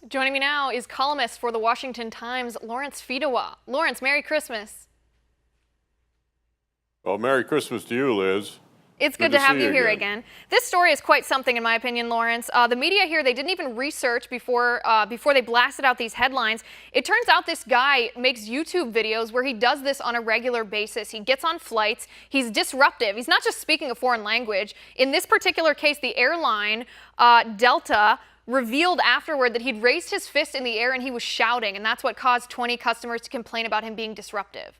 Joining me now is columnist for the Washington Times, Lawrence Fedewa. Lawrence, Merry Christmas. Well, Merry Christmas to you, Liz. It's good to have you here again. This story is quite something, in my opinion, Lawrence. The media here, they didn't even research before they blasted out these headlines. It turns out this guy makes YouTube videos where he does this on a regular basis. He gets on flights. He's disruptive. He's not just speaking a foreign language. In this particular case, the airline, Delta, revealed afterward that he'd raised his fist in the air and he was shouting, and that's what caused 20 customers to complain about him being disruptive.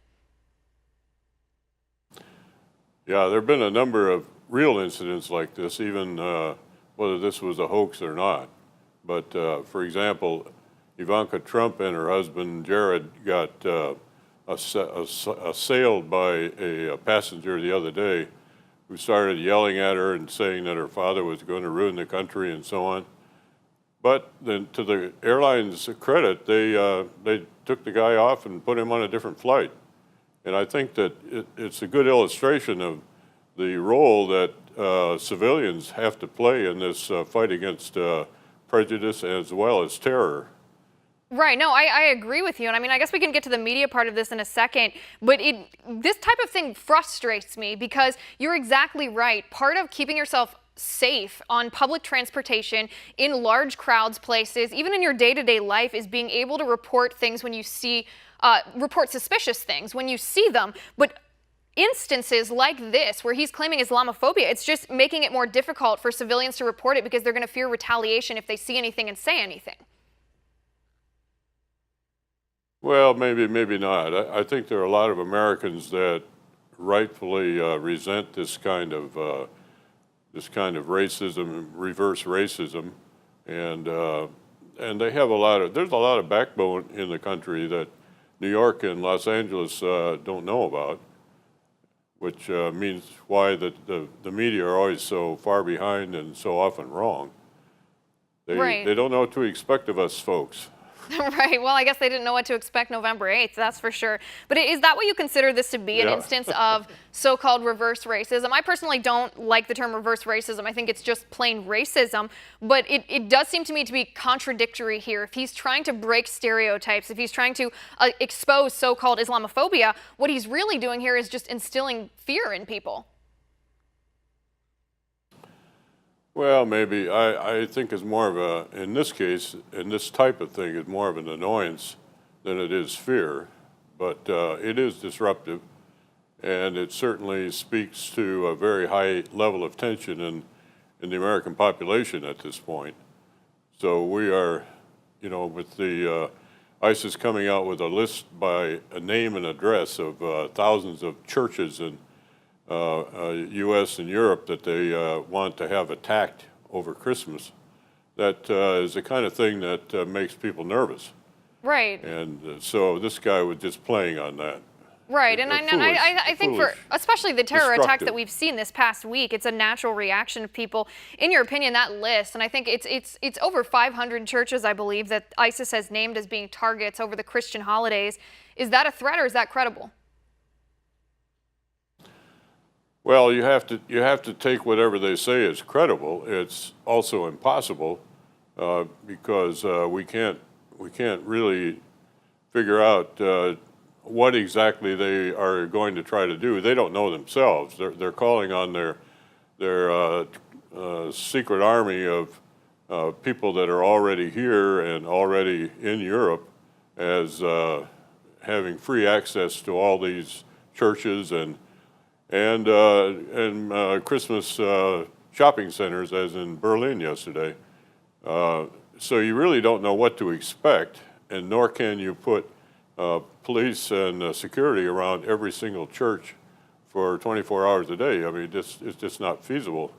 Yeah, there have been a number of real incidents like this, even whether this was a hoax or not. But for example, Ivanka Trump and her husband Jared got assailed by a passenger the other day who started yelling at her and saying that her father was going to ruin the country and so on. But then, to the airline's credit, they took the guy off and put him on a different flight. And I think that it's a good illustration of the role that civilians have to play in this fight against prejudice as well as terror. Right. No, I agree with you. And I mean, I guess we can get to the media part of this in a second. But this type of thing frustrates me because you're exactly right. Part of keeping yourself safe on public transportation, in large crowds places, even in your day-to-day life, is being able to report things when you see, report suspicious things when you see them. But instances like this, where he's claiming Islamophobia, it's just making it more difficult for civilians to report it because they're going to fear retaliation if they see anything and say anything. Well, maybe not. I think there are a lot of Americans that rightfully resent this kind of racism, reverse racism, and they have there's a lot of backbone in the country that New York and Los Angeles don't know about, which means why the media are always so far behind and so often wrong. They don't know what to expect of us folks. Right. Well, I guess they didn't know what to expect November 8th, that's for sure. But is that what you consider this to be, an instance of so-called reverse racism? I personally don't like the term reverse racism. I think it's just plain racism. But it does seem to me to be contradictory here. If he's trying to break stereotypes, if he's trying to expose so-called Islamophobia, what he's really doing here is just instilling fear in people. Well, maybe. I think it's more of in this case, in this type of thing, it's more of an annoyance than it is fear. But it is disruptive, and it certainly speaks to a very high level of tension in the American population at this point. So we are, with the ISIS coming out with a list by a name and address of thousands of churches and U.S. and Europe that they want to have attacked over Christmas. That is the kind of thing that makes people nervous. Right. And so this guy was just playing on that. Right, and I think for especially the terror attacks that we've seen this past week, it's a natural reaction of people. In your opinion, that list, and I think it's over 500 churches, I believe, that ISIS has named as being targets over the Christian holidays. Is that a threat, or is that credible? Well, you have to take whatever they say as credible. It's also impossible because we can't really figure out what exactly they are going to try to do. They don't know themselves. They're calling on their secret army of people that are already here and already in Europe as having free access to all these churches and Christmas shopping centers, as in Berlin yesterday. So you really don't know what to expect, and nor can you put police and security around every single church for 24 hours a day. I mean, it's just not feasible.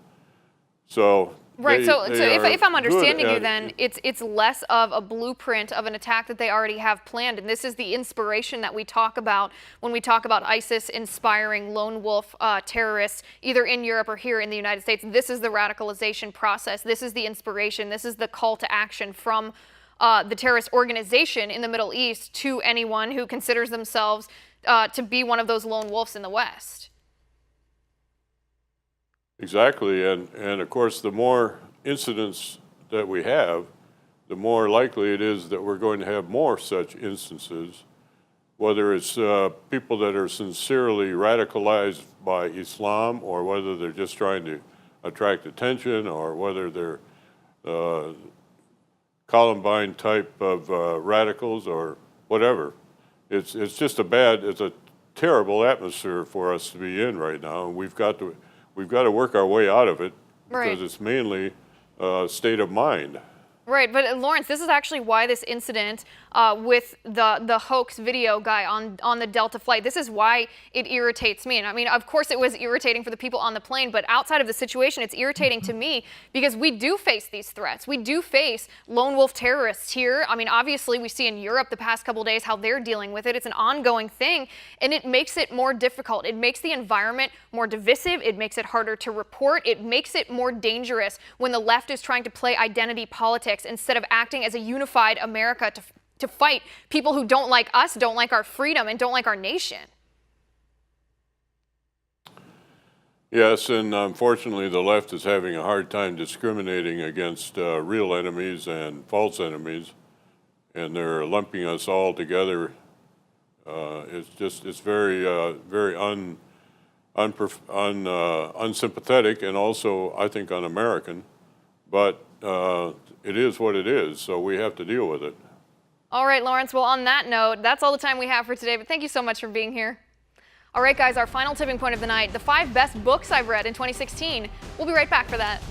So right. So if I'm understanding you, then it's less of a blueprint of an attack that they already have planned, and this is the inspiration that we talk about when we talk about ISIS inspiring lone wolf terrorists, either in Europe or here in the United States. This is the radicalization process. This is the inspiration. This is the call to action from the terrorist organization in the Middle East to anyone who considers themselves to be one of those lone wolves in the West. Exactly, and of course, the more incidents that we have, the more likely it is that we're going to have more such instances, whether it's people that are sincerely radicalized by Islam, or whether they're just trying to attract attention, or whether they're Columbine type of radicals or whatever. It's just it's a terrible atmosphere for us to be in right now, and we've got to work our way out of it, because it's mainly state of mind. Right, but Lawrence, this is actually why this incident with the hoax video guy on the Delta flight, this is why it irritates me. And I mean, of course it was irritating for the people on the plane, but outside of the situation, it's irritating to me because we do face these threats. We do face lone wolf terrorists here. I mean, obviously we see in Europe the past couple days how they're dealing with it. It's an ongoing thing, and it makes it more difficult. It makes the environment more divisive. It makes it harder to report. It makes it more dangerous when the left is trying to play identity politics instead of acting as a unified America to fight people who don't like us, don't like our freedom, and don't like our nation. Yes, and unfortunately the left is having a hard time discriminating against real enemies and false enemies, and they're lumping us all together. It's very unsympathetic, and also I think un-American, but it is what it is, so we have to deal with it. All right, Lawrence, well, on that note, that's all the time we have for today, but thank you so much for being here. All right, guys, our final tipping point of the night, the 5 best books I've read in 2016. We'll be right back for that.